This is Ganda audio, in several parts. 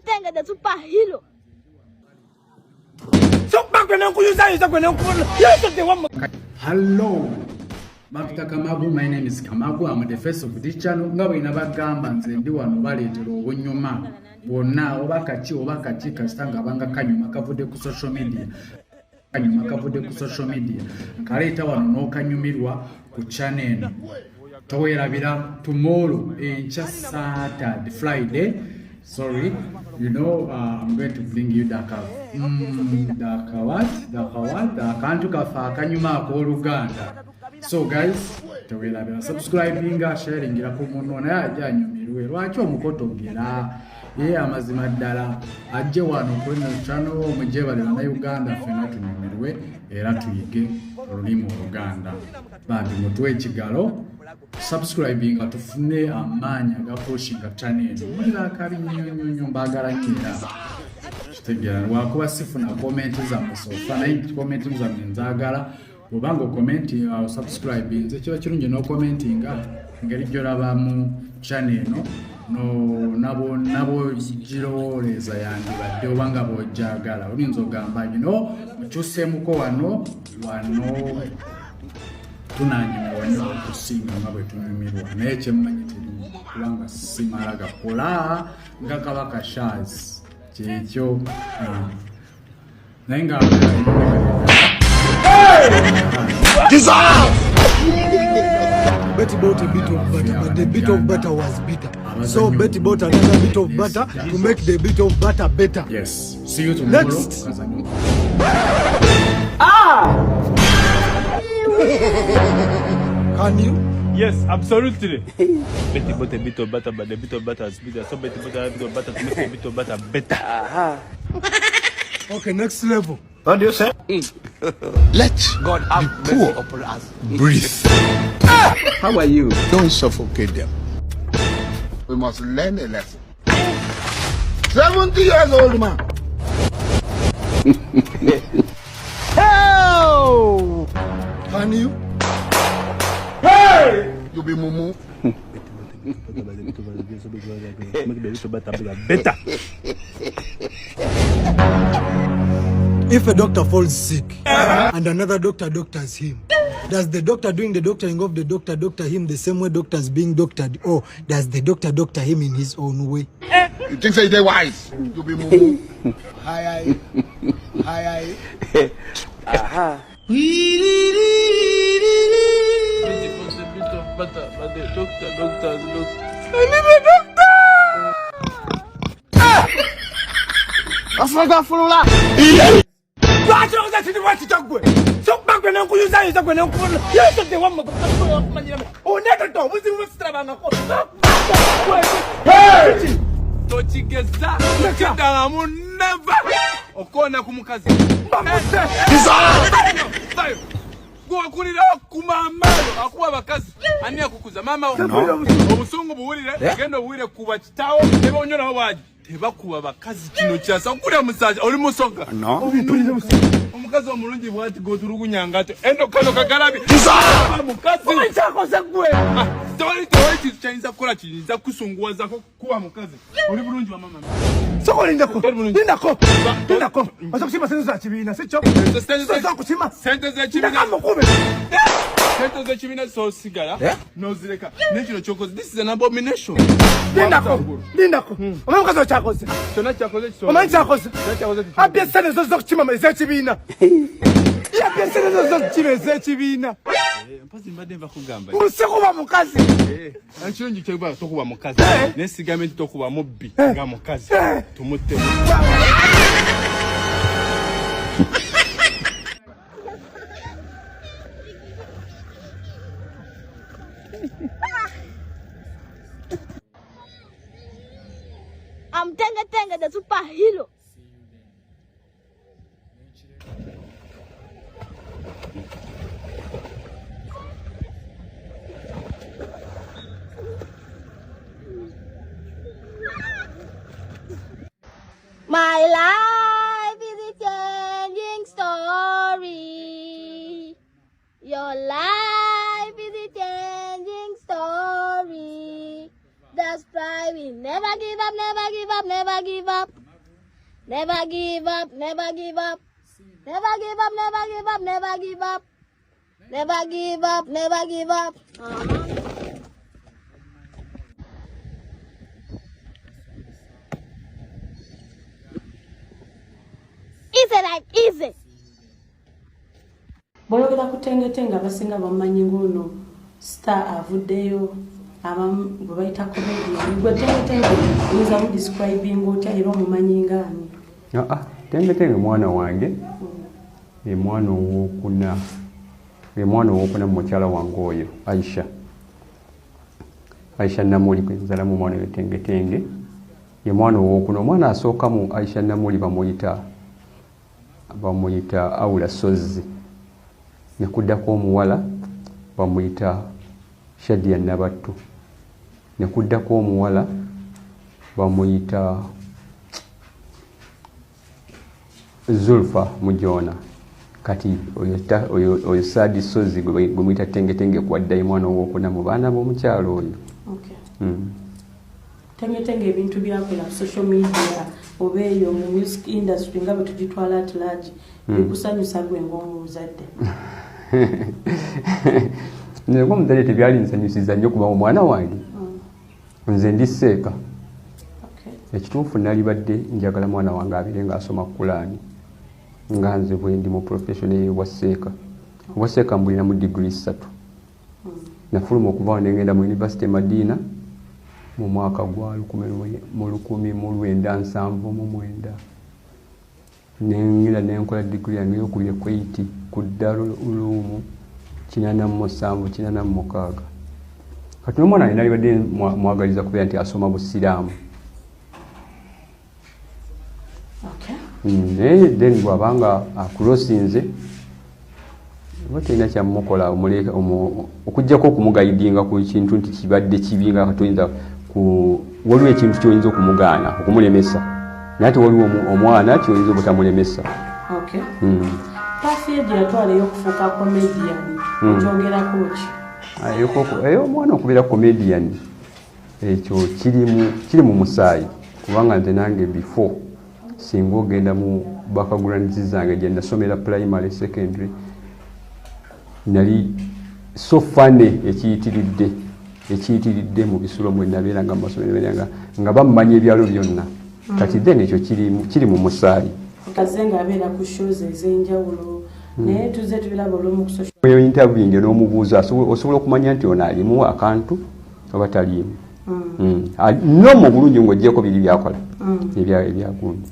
Tenga the superhero. Hello. Mafta Kamabu, my name is Kamabu. I'm the face of this channel. Nga bwe nabagamba nze ndi wano baleetera obunyuma bwonna obakachi kasitanga banga kanyuma kavudde ku social media nkaleeta wano n'okanyumirwa ku channel towerabira tomorrow enkya Saturday Friday. Sorry, you know, I'm going to bring you the kantu kafa kanyuma ko Uganda. So guys, tewelabira subscribing, sharing ira ko munno na yajanyumirwe lwaki omukotogera amazima ddala ajje wano ku channel mujje bali na Uganda fena tunyumirwe era tuyige olulimi Uganda. Bambi mutwe ekigalo subscribing atufune amanya gapushinga channel mulira kali nyonyo mbagala kira kitegera wakuba sifuna comment za musofa na comment za menzagala obanga comment au subscribe nze kiba kirungi no commentinga ngeri jolaba mu channel no nabo jirowoleza yandi badde obanga bojagala olinzo gamba mukyusemuko wano tunanyuma wanyo okusinga nga bwe tunyumirwa naye kyemmanyi teri kubanga simala gakola nga Kabaka Shaz kyekyo naye nga Betty bought a bit of butter, but the bit of butter was bitter. So Betty bought another bit of butter to make the bit of butter better. Yes. See you tomorrow. Next. Can you? Yes, absolutely. Betty bought a bit of butter, but the bit of butter is bitter. So Betty bought a bit of butter to make the bit of butter better. Okay, next level. What do you say? Let God have mercy upon us. Breathe. How are you? Don't suffocate them. We must learn a lesson. 70 years old man. Oh! Can you? Hey! You be mumu. Better. If a doctor falls sick and another doctor doctors him, does the doctor doing the doctoring of the doctor him the same way doctors being doctored, or does the doctor him in his own way? You think say they wise? You be mumu. Hi. Aha. But the doctors look. That's like that for a lot. Tochigeza kidala muneva okona kumukazi Gwa kulira kumamalo akuwa bakazi ani akukuza mama obusungu buwulire gendo buwire kuba kitawo ebe onyona waji tebakuba bakazi kino kyasa kule musaja oli musoga omukazi omulungi bwati gotulugunyanga endo kano kagalabi mukazi cyakoze gwe Tawali chanza kola chinza kusunguwaza kuwa mukazi. Oli bulungi wa mama. Soko lindako. Basakusima sente za kibina sicho? Sente za kusima. Sente za kibina. Ndakamo Sente za kibina so sigara. No zireka. Nekino chokoze. This is an abomination. Lindako. Omwe mukazi chakoze. Chona chakoze so. Omwe chakoze. Abye sente zo kukima za kibina. Ya bye sente zo kukima za kibina. Mpazi mbade mva kugamba. Musikuba mukazi. Anchirungi kyeba tokuba mukazi. Nesigamenti tokuba mubbi nga mukazi. Tumutte. I'm Tenga the superhero. My life is a changing story. Your life is a changing story. are striving. Never give up, never give up, never give up. Never give up, never give up. Never give up, never give up, never give up. Never give up, never give up. Easy like easy. Boyogera kutengetenga abasinga bamanyi ngono star avuddeyo abamu bwe bayita comedian gwe tengetenge oyinza mu describing otya era omumanyi ngaani? Tengetenge mwana wange mwana owokuna mukyala wange oyo Aisha Namuli kwenzala mu mwana tengetenge ye mwana owokuna omwana asooka mu Aisha Namuli bamuyita Aula Sozi nekuddako omuwala bamuyita Shadia Nabattu nekuddako omuwala bamuyita Zulfa Mujona kati oyo Sadi Sozi gwe muyita tengetenge kwaddayo mwana owokuna mu baana b'omukyalo oyo. Tengetenge ebintu byakola ku social media oba eyo mu music industry nga bwe tugitwala at large bikusanyusa gwe ng'omuzadde? Nze ng'omuzadde tebyali nsanyusiza nnyo kuba omwana wange nze ndi Seeka. Ekituufu nalibadde njagala mwana wange abeere ng'asoma Kulaani nga nze bwe ndi mu profession y'obwa Seeka mbulira mu degree 3 nafuluma okuva ne ngenda mu University Madina mu mwaka gwa 1979 nengenda nenkola degree yange ey'okubiri kw'eiti ku Darul-Uloom 87 kati n'omwana wange nalibadde mwagaliza kubeera nti asoma Busiraamu. Naye then bw'abanga akulosinze oba terina kyamukola okuggyako okumugayidinga ku kintu nti kibadde kibi nga toyinza waliwo ekintu kyoyinza okumugaana okumulemesa naye ate waliwo omwana kyoyinza obutamulemesa. Paasi egyo yatwala ey'okufuuka comedian okyogerako ki? Eyo omwana okubeera comedian ekyo kiri mu musaayi kubanga nze nange before singa ogenda mu backgrounds zange gye nasomera primary secondary nali so funny ekiyitiridde mu bisulo mwe nabeera nga masomero nga bammanya ebyalo byonna kati then ekyo kiri mu musaayi. Kaze nga abeera ku shows ez'enjawulo naye tuzze tubiraba olumu ku social media interviewing n'omubuuza osobola okumanya nti ono alimu akantu oba taliimu no mu bulungi ng'oggyeko biri byakola ebyagundi.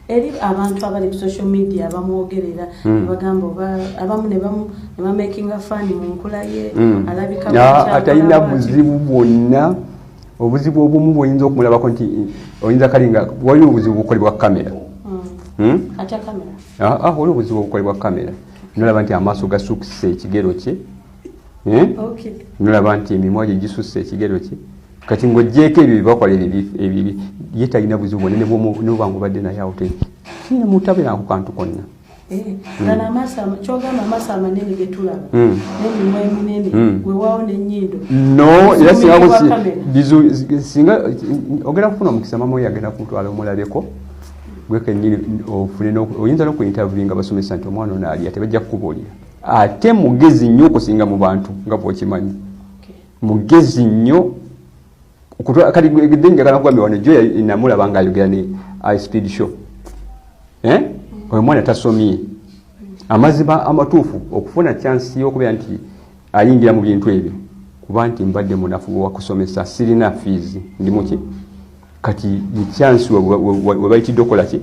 Eri abantu abali ku social media bamwogerera bagamba abamu ne bamakinga fani mu nkula ye alabika atalina buzibu bwonna. Obuzibu obumu bwoyinza okumulabako nti oyinza kalinga waliwo obuzibu bukolebwa kamera. Ate kamera? Waliwo obuzibu obukolebwa kamera nolaba nti amaaso gasukise ekigero kye nolaba nti emimwa gye gisuse ekigero kye kati ng'oggyeko ebyo byebakola ebibi ye talina buzibu bwonna noba ng'obadde naye awo kina mutabeerako kantu konna. Kyogamba amaaso amanene ge tulaba n'emimwa eminene weewaawo n'ennyindo era singa ogenda kufuna omukisa mama oyo agenda kumutwala omulabeko gwekennyini ofune oyinza n'okuyintaviewinga basomesa nti omwana ono alya tebajja kukubuulira ate mugezi nnyo okusinga mu bantu nga bw'okimanyi mugezi nnyo kati gde njagala kugambye wano jo namulaba ng'ayogera ne high speed show oyo mwana tasomye amazima amatuufu okufuna chance y'okubeera nti ayingira mu bintu ebyo kuba nti mbadde munafu wakusomesa sirina fees ndi muki kati chance we bayitidde okola ki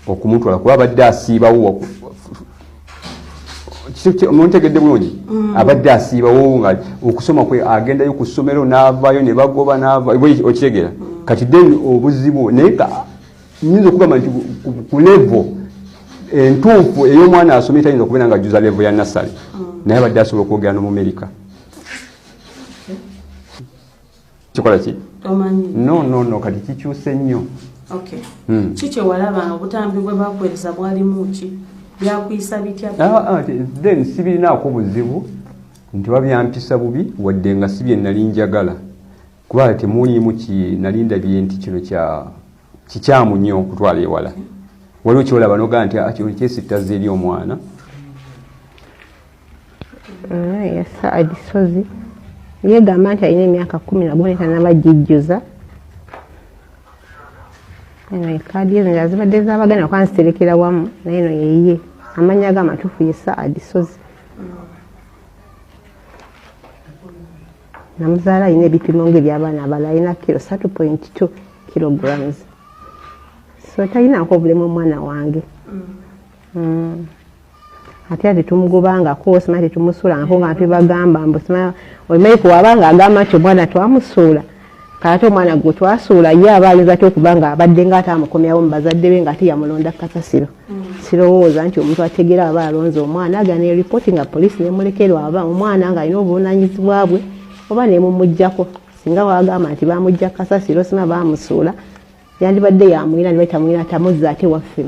okumutwala kuba abadde asiibawo muntegedde bulungi abadde asiibawo nga okusoma kwe agendayo ku ssomero n'avaayo ne bagoba n'avaayo okitegera kati then obuzibu naye nyinza okugamba nti ku level entuufu ey'omwana asomye tayinza okubeera nga ajjuza level ya nasale naye abadde asobola okwogera n'omumerika kikola ki no kati kikyuse nnyo. Kiki walaba obutambi bwe bakuweereza bwalimu ki byakuyisa bitya? Then sibirinaako buzibu nti babyampisa bubi wadde nga si bye nali njagala kuba temuliimu nalinda bye nti kino kikyamu nnyo okutwala ewala waliwo kyolaba nogaa nti kino kyesittaza eri omwana yasa adisozi yegamba nti alina emyaka 11 tanabagijjuza eno ekaadi ezo yazibadde z'abaganda kwanziterekera wamu naye eno yeyiye amanya g'amatuufu yesa adisozi namuzaala alina ebipimo ng'eby'abaana abalala alina kilo 3.2 kilograms so talinako obulemu omwana wange ate ate tumugobangako osima tetumusuulangako nga ntwebagamba mbusima omanyi kuwabanga agamba nti omwana twamusuula kate omwana gwe twasuula ye aba ayinza ate okuba nga abadde nga ate amukomyawo mu bazadde be nga ate yamulonda kasasiro sirowooza nti omuntu ategeera aba alonze omwana agana eripooti nga poliisi nemulekerwa aba omwana nga alina obuvunaanyizibwa bwe oba nemumuggyako singa wagamba nti bamugja kasasiro sima bamusuula yandibadde yamwira ne batamwira tamuzza ate waffe